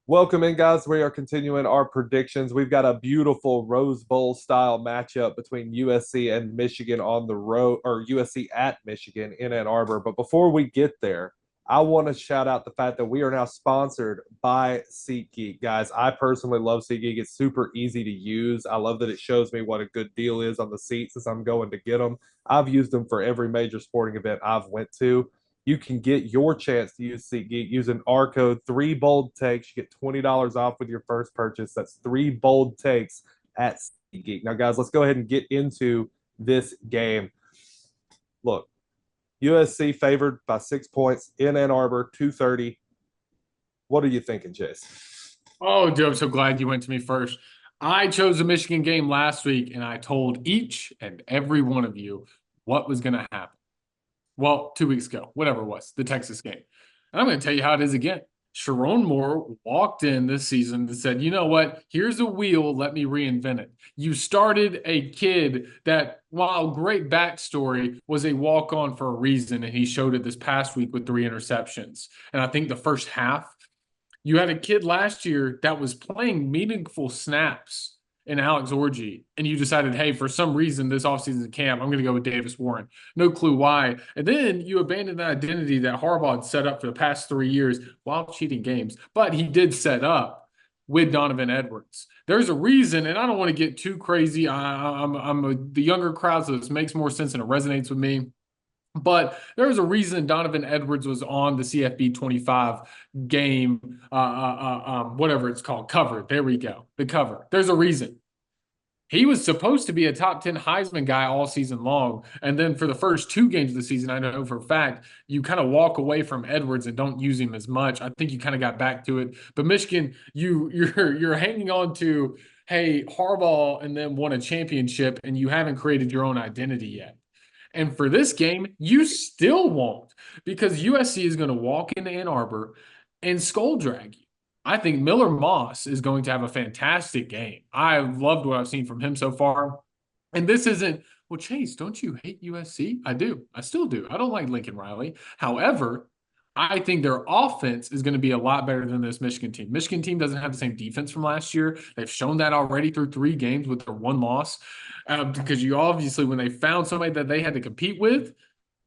Welcome in, guys. We are continuing our predictions. We've got a beautiful Rose Bowl style matchup between USC and Michigan on the road, or USC at Michigan in Ann Arbor. But before we get there, I want to shout out the fact that we are now sponsored by SeatGeek. Guys, I personally love SeatGeek. It's super easy to use. I love that it shows me what a good deal is on the seats as I'm going to get them. I've used them for every major sporting event I've went to. You can get your chance to use SeatGeek using our code 3BoldTakes. You get $20 off with your first purchase. That's 3BoldTakes at SeatGeek. Now, guys, let's go ahead and get into this game. Look, USC favored by 6 points in Ann Arbor, 230. What are you thinking, Chase? Oh, dude, I'm so glad you went to me first. I chose the Michigan game last week, and I told each and every one of you what was going to happen. Well, 2 weeks ago, whatever it was, the Texas game. And I'm going to tell you how it is again. Sharon Moore walked in this season and said, you know what? Here's a wheel. Let me reinvent it. You started a kid that, while great backstory, was a walk-on for a reason, and he showed it this past week with 3 interceptions. And I think the first half, you had a kid last year that was playing meaningful snaps in Alex Orji, and you decided, hey, for some reason this offseason camp, I'm going to go with Davis Warren. No clue why. And then you abandoned the identity that Harbaugh had set up for the past 3 years while cheating games. But he did set up with Donovan Edwards. There's a reason, and I don't want to get too crazy. I'm the younger crowd, so this makes more sense and it resonates with me. But there was a reason Donovan Edwards was on the CFB 25 game, whatever it's called, cover. There we go, the cover. There's a reason. He was supposed to be a top 10 Heisman guy all season long. And then for the first 2 games of the season, I know for a fact, you kind of walk away from Edwards and don't use him as much. I think you kind of got back to it. But Michigan, you're hanging on to, hey, Harbaugh and then won a championship, and you haven't created your own identity yet. And for this game, you still won't, because USC is going to walk into Ann Arbor and skull drag you. I think Miller Moss is going to have a fantastic game. I loved what I've seen from him so far. And this isn't, well, Chase, don't you hate USC? I do. I still do. I don't like Lincoln Riley. However, I think their offense is going to be a lot better than this Michigan team. Michigan team doesn't have the same defense from last year. They've shown that already through 3 games with their one loss. Because you obviously, when they found somebody that they had to compete with,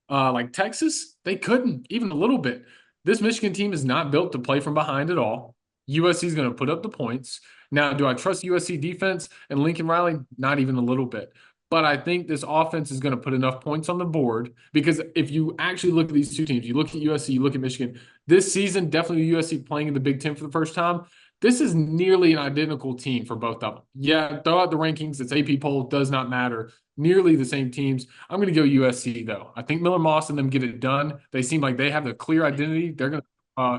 like Texas, they couldn't even a little bit. This Michigan team is not built to play from behind at all. USC is going to put up the points. Now, do I trust USC defense and Lincoln Riley? Not even a little bit. But I think this offense is going to put enough points on the board, because if you actually look at these two teams, you look at USC, you look at Michigan, this season, definitely USC playing in the Big Ten for the first time. This is nearly an identical team for both of them. Yeah, throw out the rankings. It's AP poll, does not matter. Nearly the same teams. I'm going to go USC, though. I think Miller Moss and them get it done. They seem like they have a clear identity. They're going to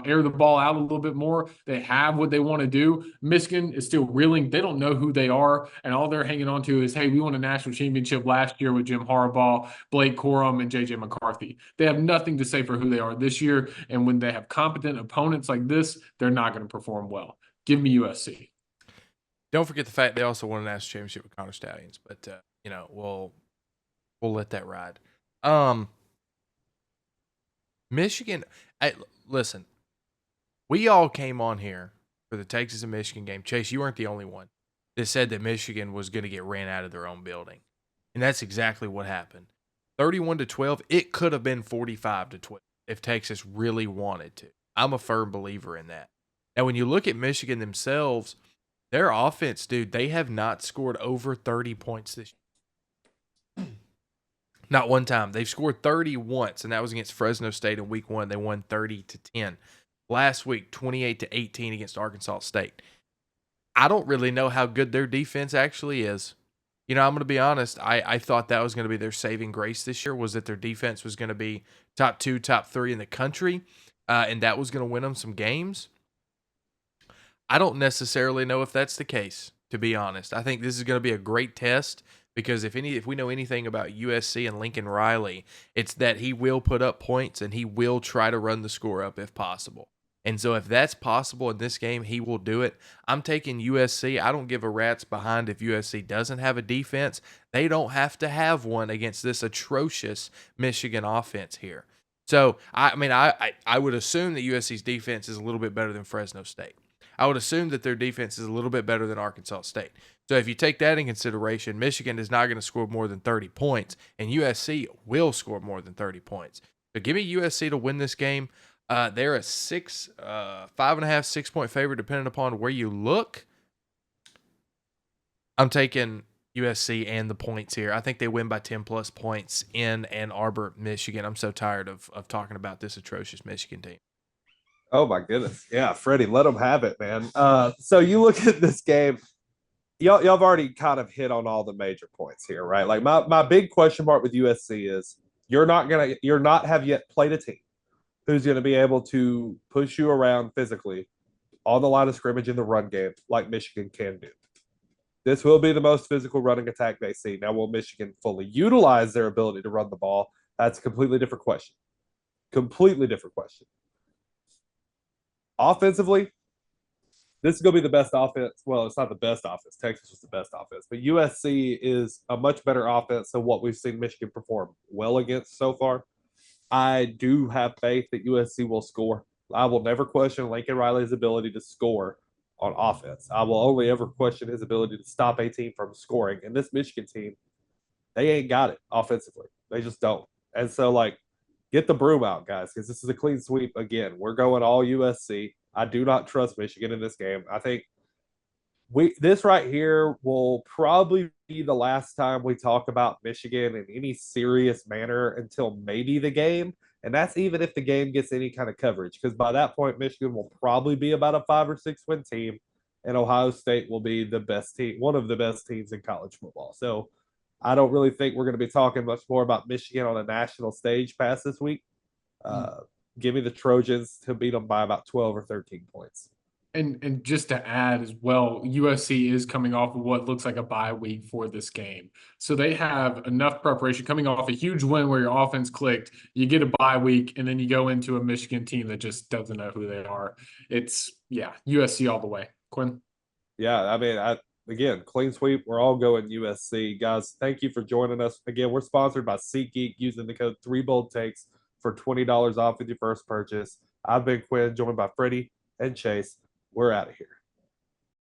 air the ball out a little bit more. They have what they want to do. Michigan is still reeling. They don't know who they are, and all they're hanging on to is, hey, we won a national championship last year with Jim Harbaugh, Blake Corum, and J.J. McCarthy. They have nothing to say for who they are this year, and when they have competent opponents like this, they're not going to perform well. Give me USC. Don't forget the fact they also won a national championship with Connor Stallions, but we'll let that ride. Michigan, listen, we all came on here for the Texas and Michigan game. Chase, you weren't the only one that said that Michigan was going to get ran out of their own building, and that's exactly what happened. 31-12. It could have been 45-12 if Texas really wanted to. I'm a firm believer in that. Now, when you look at Michigan themselves, their offense, dude, they have not scored over 30 points this year. Not one time. They've scored 30 once, and that was against Fresno State in week 1. They won 30-10. Last week, 28-18 against Arkansas State. I don't really know how good their defense actually is. I'm going to be honest. I thought that was going to be their saving grace this year, was that their defense was going to be top 2, top 3 in the country, and that was going to win them some games. I don't necessarily know if that's the case, to be honest. I think this is going to be a great test, because if we know anything about USC and Lincoln Riley, it's that he will put up points and he will try to run the score up if possible. And so if that's possible in this game, he will do it. I'm taking USC. I don't give a rat's behind if USC doesn't have a defense. They don't have to have one against this atrocious Michigan offense here. So, I would assume that USC's defense is a little bit better than Fresno State. I would assume that their defense is a little bit better than Arkansas State. So if you take that in consideration, Michigan is not going to score more than 30 points, and USC will score more than 30 points. So give me USC to win this game. They're a 5.5, 6-point favorite, depending upon where you look. I'm taking USC and the points here. I think they win by 10+ points in Ann Arbor, Michigan. I'm so tired of talking about this atrocious Michigan team. Oh my goodness. Yeah, Freddie, let them have it, man. So you look at this game, y'all have already kind of hit on all the major points here, right? Like my big question mark with USC is you're not have yet played a team who's going to be able to push you around physically on the line of scrimmage in the run game like Michigan can do. This will be the most physical running attack they see. Now, will Michigan fully utilize their ability to run the ball? That's a completely different question. Completely different question. Offensively, this is going to be the best offense. Well, it's not the best offense. Texas was the best offense, but USC is a much better offense than what we've seen Michigan perform well against so far. I do have faith that USC will score. I will never question Lincoln Riley's ability to score on offense. I will only ever question his ability to stop a team from scoring. And this Michigan team, they ain't got it offensively. They just don't. And so, like, get the broom out, guys, because this is a clean sweep again. We're going all USC. I do not trust Michigan in this game. I think this right here will probably be the last time we talk about Michigan in any serious manner until maybe the game. And that's even if the game gets any kind of coverage, because by that point, Michigan will probably be about a 5 or 6 win team, and Ohio State will be the best team, one of the best teams in college football. So I don't really think we're going to be talking much more about Michigan on a national stage past this week. Give me the Trojans to beat them by about 12 or 13 points. And just to add as well, USC is coming off of what looks like a bye week for this game. So they have enough preparation coming off a huge win where your offense clicked. You get a bye week, and then you go into a Michigan team that just doesn't know who they are. It's, USC all the way. Quinn? Yeah, I mean, again, clean sweep. We're all going USC. Guys, thank you for joining us. Again, we're sponsored by SeatGeek using the code 3BoldTakes for $20 off with your first purchase. I've been Quinn, joined by Freddie and Chase. We're out of here.